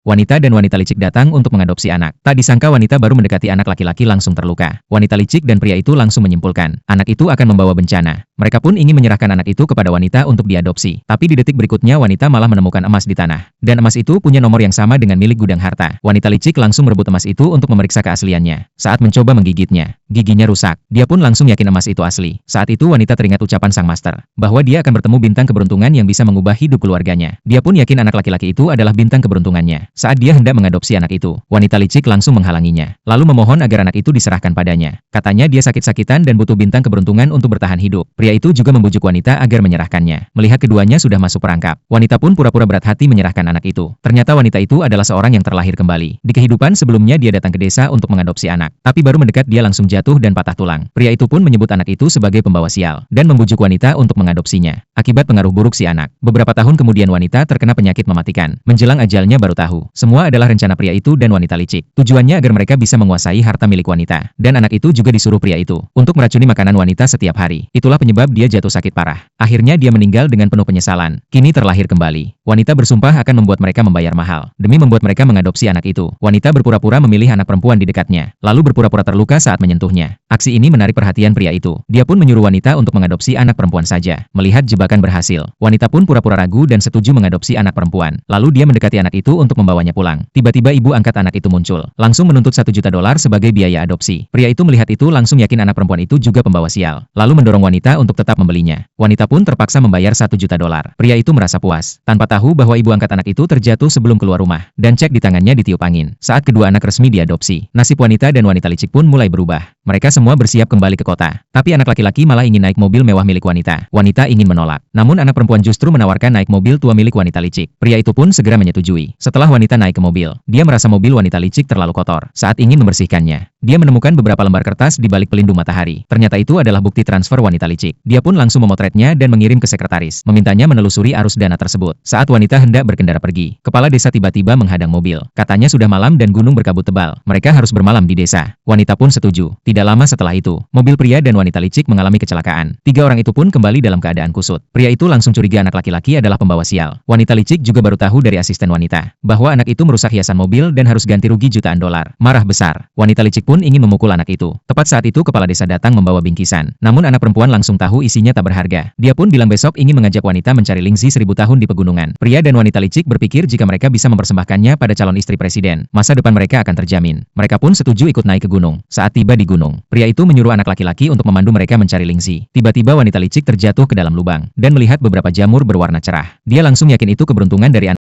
Wanita dan wanita licik datang untuk mengadopsi anak. Tak disangka wanita baru mendekati anak laki-laki langsung terluka. Wanita licik dan pria itu langsung menyimpulkan, anak itu akan membawa bencana. Mereka pun ingin menyerahkan anak itu kepada wanita untuk diadopsi. Tapi di detik berikutnya wanita malah menemukan emas di tanah. Dan emas itu punya nomor yang sama dengan milik gudang harta. Wanita licik langsung merebut emas itu untuk memeriksa keasliannya. Saat mencoba menggigitnya, giginya rusak. Dia pun langsung yakin emas itu asli. Saat itu wanita teringat ucapan sang master, bahwa dia akan bertemu bintang keberuntungan yang bisa mengubah hidup keluarganya. Dia pun yakin anak laki-laki itu adalah bintang keberuntungannya. Saat dia hendak mengadopsi anak itu, wanita licik langsung menghalanginya. Lalu memohon agar anak itu diserahkan padanya. Katanya dia sakit-sakitan dan butuh bintang keberuntungan untuk bertahan hidup. Pria itu juga membujuk wanita agar menyerahkannya. Melihat keduanya sudah masuk perangkap, wanita pun pura-pura berat hati menyerahkan anak itu. Ternyata wanita itu adalah seorang yang terlahir kembali. Di kehidupan sebelumnya dia datang ke desa untuk mengadopsi anak. Tapi baru mendekat dia langsung jatuh dan patah tulang. Pria itu pun menyebut anak itu sebagai pembawa sial dan membujuk wanita untuk mengadopsinya. Akibat pengaruh buruk si anak, beberapa tahun kemudian wanita terkena penyakit mematikan. Menjelang ajalnya baru tahu, semua adalah rencana pria itu dan wanita licik. Tujuannya agar mereka bisa menguasai harta milik wanita. Dan anak itu juga disuruh pria itu untuk meracuni makanan wanita setiap hari. Itulah penyebab dia jatuh sakit parah. Akhirnya dia meninggal dengan penuh penyesalan. Kini terlahir kembali. Wanita bersumpah akan membuat mereka membayar mahal demi membuat mereka mengadopsi anak itu. Wanita berpura-pura memilih anak perempuan di dekatnya, lalu berpura-pura terluka saat menyentuhnya. Aksi ini menarik perhatian pria itu. Dia pun menyuruh wanita untuk mengadopsi anak perempuan saja. Melihat jebakan berhasil, wanita pun pura-pura ragu dan setuju mengadopsi anak perempuan. Lalu dia mendekati anak itu untuk membawanya pulang. Tiba-tiba ibu angkat anak itu muncul, langsung menuntut $1 juta sebagai biaya adopsi. Pria itu melihat itu langsung yakin anak perempuan itu juga pembawa sial, lalu mendorong wanita untuk tetap membelinya. Wanita pun terpaksa membayar $1 juta. Pria itu merasa puas, tanpa tahu bahwa ibu angkat anak itu terjatuh sebelum keluar rumah, dan cek di tangannya ditiup angin. Saat kedua anak resmi diadopsi, nasib wanita dan wanita licik pun mulai berubah. Mereka semua bersiap kembali ke kota. Tapi anak laki-laki malah ingin naik mobil mewah milik wanita. Wanita ingin menolak. Namun anak perempuan justru menawarkan naik mobil tua milik wanita licik. Pria itu pun segera menyetujui. Setelah wanita naik ke mobil, dia merasa mobil wanita licik terlalu kotor. Saat ingin membersihkannya, dia menemukan beberapa lembar kertas di balik pelindung matahari. Ternyata itu adalah bukti transfer wanita licik. Dia pun langsung memotretnya dan mengirim ke sekretaris, memintanya menelusuri arus dana tersebut. Saat wanita hendak berkendara pergi, kepala desa tiba-tiba menghadang mobil. Katanya sudah malam dan gunung berkabut tebal. Mereka harus bermalam di desa. Wanita pun setuju. Tidak lama setelah itu, mobil pria dan wanita licik mengalami kecelakaan. 3 orang itu pun kembali dalam keadaan kusut. Pria itu langsung curiga anak laki-laki adalah pembawa sial. Wanita licik juga baru tahu dari asisten wanita, bahwa anak itu merusak hiasan mobil dan harus ganti rugi jutaan dolar. Marah besar, wanita licik pun ingin memukul anak itu. Tepat saat itu kepala desa datang membawa bingkisan. Namun anak perempuan langsung tahu isinya tak berharga. Dia pun bilang besok ingin mengajak wanita mencari lingzi 1000 tahun di pegunungan. Pria dan wanita licik berpikir jika mereka bisa mempersembahkannya pada calon istri presiden, masa depan mereka akan terjamin. Mereka pun setuju ikut naik ke gunung. Saat tiba di gunung, pria itu menyuruh anak laki-laki untuk memandu mereka mencari lingzi. Tiba-tiba wanita licik terjatuh ke dalam lubang dan melihat beberapa jamur berwarna cerah. Dia langsung yakin itu keberuntungan dari anak